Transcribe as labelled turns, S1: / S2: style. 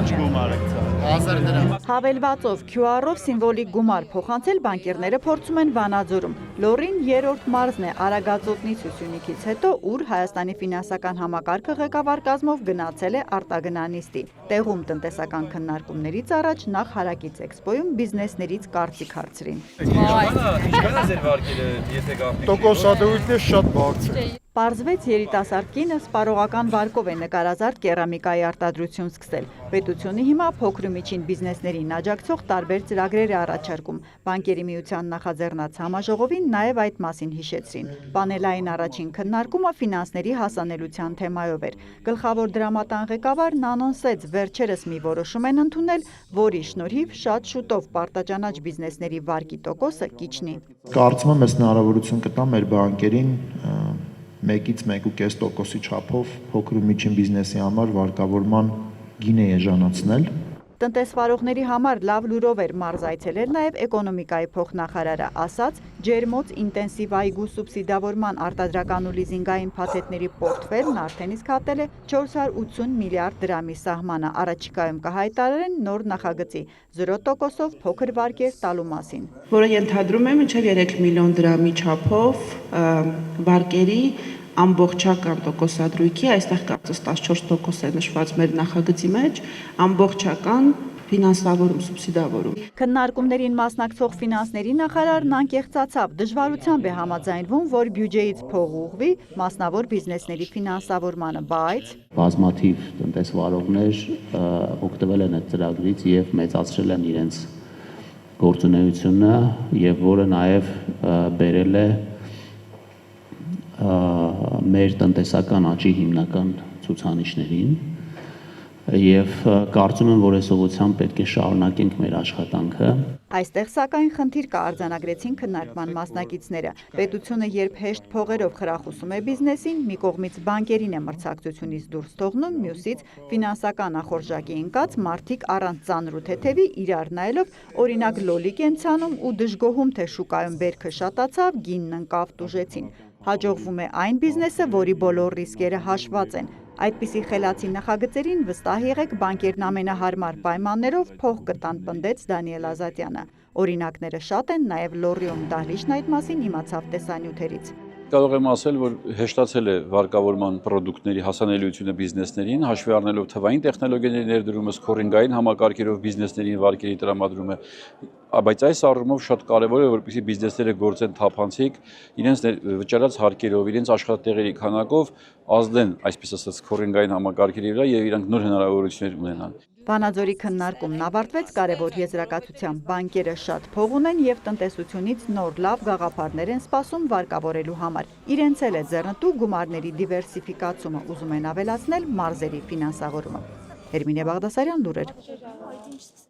S1: Ինչ գումար եք ծախսում։
S2: 1000 դրամ։
S3: Հավելվածով QR-ով սիմվոլիկ գումար փոխանցել բանկերները փորձում են Վանաձորում։ Լորին երրորդ մարզն է Արագածոտնի Սյունիքից հետո, ուր Հայաստանի ֆինանսական համակարգը ղեկավար կազմով գնացել է արտագնանիստի։ Տեղում տնտեսական քննարկումներից առաջ նախ Հարակից էքսպոյում բիզնեսներից կարծիք հարցրին։
S4: Ինչքան է ձեր վարկերը, եթե գաղտնիք։
S2: Տոկոսադրույթը շատ բարձր։
S3: Պարզվեց երիտասարդ կինը սպառողական վարկով է նկարազարդ կերամիկայի արտադրություն սկսել։ Պետությունը հիմա փոքր ու միջին բիզնեսներին աջակցող տարբեր ծրագրեր է առաջարկում։ Բանկերի միության նախաձեռնած համաժողովին նաև այդ մասին հիշեցրին։ Պանելային առաջին քննարկումը ֆինանսների հասանելիության թեմայով էր։ Գլխավոր դրամատան ղեկավարն անոնսեց վերջերս մի որոշում են ընդունել, որի շնորհիվ շատ շուտով պարտաճանաչ բիզնեսների վարկի տոկոսը կիջնի։
S5: Կարծում եմ, այս հնարավորություն կտա մեր բանկերին 1-1.5% չափով փոքր ու միջին բիզնեսի համար վարկավորման գինը էժանացնել։
S3: Տնտեսվարողների համար լավ լուրով էր մարզ այցելել նաև էկոնոմիկայի փոխնախարարը, ասաց ջերմոց ինտենսիվ այգու սուբսիդավորման արտադրական ու լիզինգային փաթեթների պորտֆելն արդեն իսկ հատել է 480 միլիարդ դրամի սահմանը, առաջիկայում կհայտարարեն նոր նախագծի 0%-ով փոքր վարկեր տալու մասին։
S6: Որը ենթադրում է մինչև 3 միլիոն դրամի չափով վարկերի ամբողջական տոկոսադրույքի, այստեղ կարծես 14% է նշված մեր նախագծի մեջ, ամբողջական ֆինանսավորում, սուբսիդավորում։
S3: Քննարկումներին մասնակցող ֆինանսների նախարարն անկեղծացավ, դժվարությամբ է համաձայնվում, որ բյուջեից փող ուղղվի մասնավոր բիզնեսների ֆինանսավորմանը, բայց
S7: բազմաթիվ տնտեսվարողներ օգտվել են այդ ծրագրից եւ մեծացրել են իրենց գործունեությունը եւ որը նաեւ բերել է մեր տնտեսական աճի հիմնական ցուցանիշներին եւ կարծում եմ, որ այս ուղղությամբ պետք է շարունակենք մեր աշխատանքը։
S3: Այստեղ սակայն խնդիր կա, արձանագրեցին քննարկման մասնակիցները։ Պետությունը երբ հեշտ փողերով խրախուսում է բիզնեսին, մի կողմից բանկերին է մրցակցությունից դուրս թողնում, մյուսից ֆինանսական ախորժակի ընկած մարդիկ առանց ծանր ու թեթևի իրար նայելով օրինակ լոլիկ են ցանում ու դժգոհում թե շուկայում բերքը շատացավ, գինն ընկավ տուժեցին։ Հաջողվում է այն բիզնեսը, որի բոլոր ռիսկերը հաշված են։ Այդպիսի խելացի նախագծերին վստահ եղեք բանկերն ամենահարմար պայմաններով փող կտան, պնդեց Դանիել Ազատյանը։ Օրինակները շատ են, նաև Լոռիում դահլիճն այդ մասին իմացավ տեսանյութերից։
S4: Կարող եմ ասել, որ հեշտացել է վարկավորման պրոդուկտների հասանելիությունը բիզնեսներին, հաշվի առնելով թվային տեխնոլոգիաների ներդրումը, սքորինգային համակարգերով բիզնեսներին վարկերի տրամադրումը, բայց այս առումով շատ կարևոր է, որպեսզի բիզնեսները գործեն թափանցիկ, իրենց վճարած հարկերով, իրենց աշխատատեղերի քանակով ազդեն, այսպես ասած, սքորինգային համակարգերի վրա եւ իրանք նոր հնարավորություններ ունենան։
S3: Վանաձորի քննարկումն ավարտվեց կարևոր եզրակացությամբ, բանկերը շատ փող ունեն եւ տնտեսությունից նոր լավ գաղափարներ են սպասում վարկավորելու համար։ Իրենց էլ է ձեռնտու գումարների դիվերսիֆիկացումը, ուզում են ավելացնել մարզերի ֆինանսավորումը։ Հերմինե Բաղդասարյան, լուրեր։